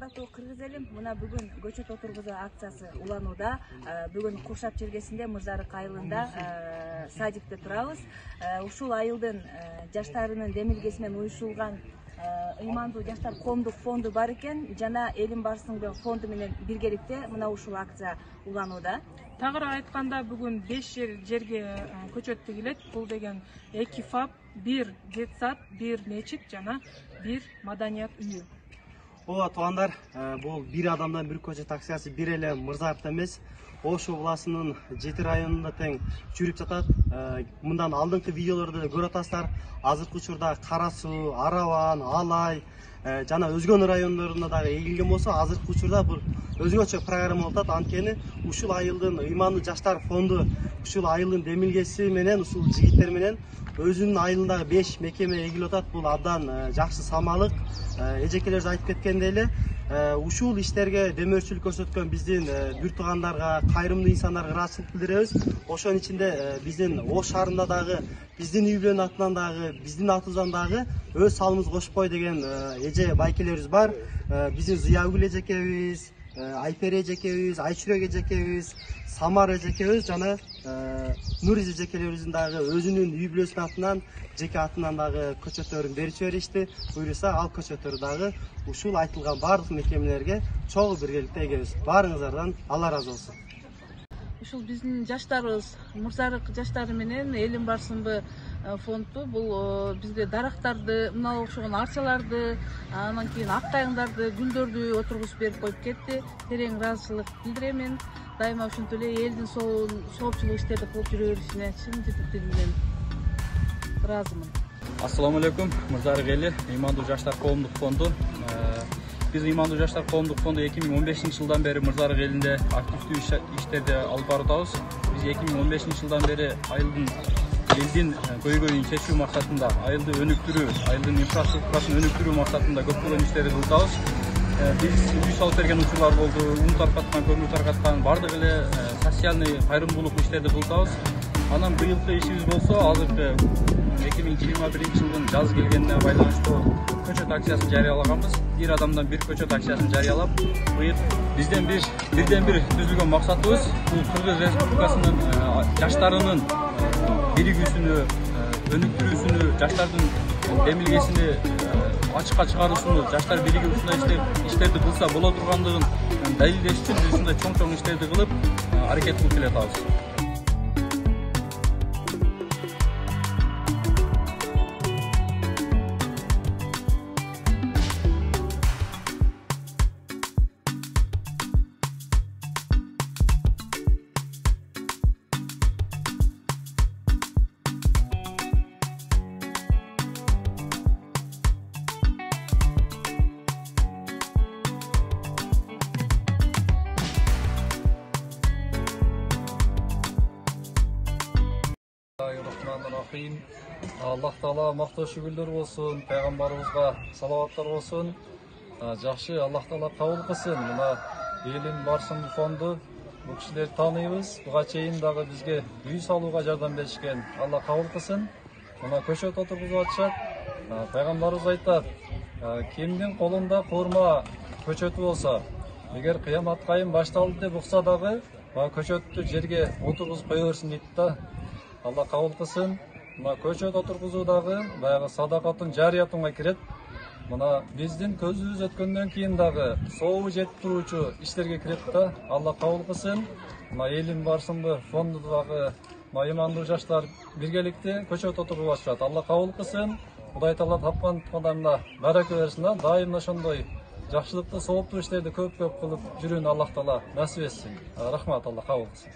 урматтуу кыргыз элим, мына бүгүн көчөт отургузуу акциясы уланууда. Бүгүн Куршап чергесинде Мырзарык айылында садикте турабыз. Ушул айылдын жаштарынын демилгеси менен уюшулган ыймандуу жаштар коомдук фонду бар экен. Жана Элим Барсыңбы фонду менен биргеликте мына ушул акция уланууда. Тагыраак айтканда бүгүн 5 жерге көчөт тигилет. Бул деген 2 ФАП, 1 детсад, 1 мечит жана 1 маданият үйү. Ооба туугандар, бул бир адамдан бир көчөт акциясы бир эле Мырзарыкта эмес, Ош областынын 7 районунда тең жүрүп жатат. Мындан алдыңкы видеолорду көрүп атасыздар. Азыркы учурда Кара Суу, Араван, Алай жана өзгөн райондорунда дагы эгилген болсо, азыркы учурда бул өзгөчө программа болуп атат. Анткени ушул айылдын ыймандуу жаштар фонду ушул айылдын демилгеси менен, ушул жигиттер менен өзүнүн айылындагы 5 мекеме эгилип атат. Бул абдан жакшы самалык. Эжекелерибиз айтып кеткендей эле, ушул иштерге демөөрчүлүк көрсөткөн биздин бир туугандарга, кайрымдуу инсандарга ыраазычылык билдиребиз. Ошонун ичинде биздин Ош шаарында дагы, биздин үй бүлөнүн атынан дагы, биздин атыбыздан дагы өз салымыбызды кошпой деген эже байкелерибиз бар. Биздин Зыягүл эжекебиз, Айпери эжекебиз, Айчүрөк эжекебиз, Самар эжекебиз жана Нуриз эжекелерибиздин дагы өзүнүн үй бүлөсүнүн атынан, жеке атынан дагы көчөттөрүн берип жиберишти. Буюрса ал көчөттөрдү дагы ушул айтылган бардык мекемелерге чогуу биргеликте эгебиз. Баарыңыздардан Алла ыраазы болсун. Ушул биздин жаштарыбыз, Мырзарык жаштары менен Элим Барсыңбы фонду бул бизде дарактарды, мына окшогон арчаларды, анан кийин ак кайыңдарды, гүлдөрдү отургузуп берип коюп кетти. Терең ыраазычылык билдиремен. Дайыма ушинтип эле элдин соопчулук иштерди кылып жүрө беришине чын жүрөктөрүмөн ыраазымын. Ассаламу алейкум, Мырзарык эли, ыймандуу жаштар коомдук фонду. Биз ыймандуу жаштар коомдук фонду 2015-жылдан бери Мырзарык элинде активдүү иштерди алып барып атабыз. Биз 2015-жылдан бери элдин көйгөйүн чечүү максатында, айылды өнүктүрүү, айылдын инфраструктурасын өнүктүрүү максатында көптөгөн иштерди кылып атабыз. Биз үй салып берген учурлар болду, ун таркаткан, көмүр таркаткан, бардык эле социальный кайрымдуулук иштерди кылып атабыз. Анан быйылкы ишибиз болсо, азыркы 2021-жылдын жаз келгенине байланыштуу көчөт акциясын жарыялаганбыз. Бир адамдан бир көчөт акциясын жарыялап, быйыл бизден бирден бир түзүлгөн максатыбыз бул Кыргыз Республикасынын жаштарынын биригүүсүнү, өнүктүрүүсүнү, жаштардын демилгесини ачыкка чыгаруусуну, жаштар биригип ушундай иштерди кылса боло тургандыгын далилдеш үчүн биз ушундай чоң иштерди кылып аракет кылып келатабыз. Аллах Таала мактоо шүгүлдөр болсун, пайгамбарыбызга салаваттар болсун. Жакшы, Аллах Таала кабыл кылсын. Мына Элим Барсыңбы фонду бул кишилерди тааныйбыз. Буга чейин дагы бизге үй салууга жардам беришкен. Алла кабыл кылсын. Мына көчөт отургузуп атышат. Пайгамбарыбыз айтат: кимдин колунда курма көчөтү болсо, эгер кыямат кайым башталды деп укса дагы, көчөттү жерге отургузуп кое берсин дейт да. Алла кабыл кылсын. Мына көчөт отургузуу дагы баягы садакатын жариятунга кирет. Мына биздин көзүбүз өткөндөн кийин дагы сообу жетип туруучу иштерге кирет да. Алла кабыл кылсын. Мына Элим Барсыңбы фонду дагы ыймандуу жаштар биргеликте көчөт отургузуп атышат. Алла кабыл кылсын. Кудай Таала тапкан кадамда барака берсин. Дайым ошондой жакшылыкты, сооптуу иштерди көп кылып жүрүүнү Аллах Таала насип этсин. Рахмат, Алла кабыл кылсын.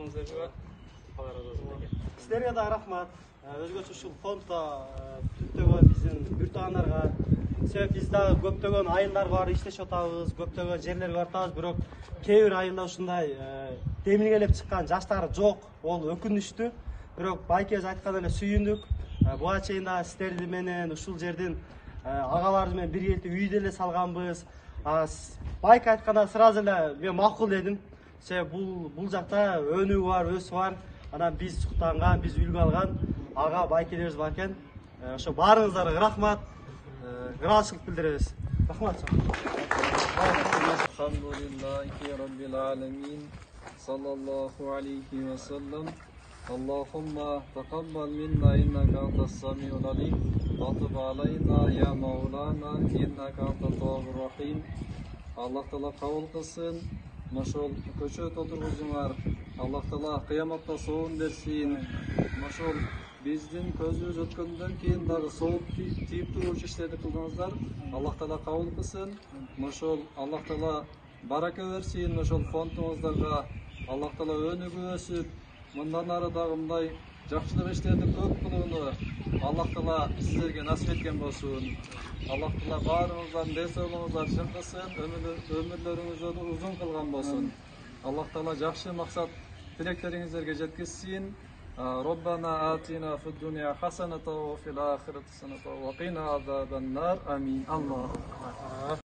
Өзүңүздөргө Силерге да рахмат. Өзгөчө ушул фонддо көптөгөн биздин бүртаандарга себеп биз дагы көптөгөн айылдар бар, иштешип атабыз, көптөгөн жерлерге баратабыз, бирок кээ бир айылда ушундай демилгелеп чыккан жаштар жок. Ол өкүнүчтүү. Бирок байкебиз айткан эле сүйүндүк. Буга чейин да силерди менен ушул жердин агаларды менен биргеликте үй деле салганбыз. Байка айтканда сразу эле мен макул дедим. Себеп бул жакта өнүгүү бар, өсүү бар. Анан биз суктанган, биз үлгү алган ага байкелерибиз бар экен. Ошо баарыңыздарга рахмат. Ыраазычылык билдиребиз. Рахмат. Алхамдулиллахи раббил аламин. Саллаллаху алейхи ва саллам. Аллахумма тaqabbal minna innaka antas samiul alim. Wa tub alayna ya maulana innaka antat tawwabur rahim. Allah Taala kabul kılsın. Maşol köçöt oturguzunlar. Allah Taala kıyamatта soğun bersin. Maşol bizdin közümüz ötkөндөн кийин дагы соолук тийип турчу иштерди кылдыңыздар. Allah Taala kabul kılsın. Maşol Allah Taala барака берсин. Maşol фондуңуздарга Allah Taala өнүгүп өсүп, мындан ары дагы мындай жакшылык иштерди көп кылууну Allah Taala сиздерге насип эткен болсун. Allah Taala баарыңыздардын ден соолугуңуздар чыңкысын, өмүрлөрүңүздү узун кылган болсун. Allah Taala жакшы максат тилектериңиздерге жеткизсин. ربنا آتنا في الدنيا حسنة وفي الآخرة حسنة وقنا عذاب النار آمين الله أكبر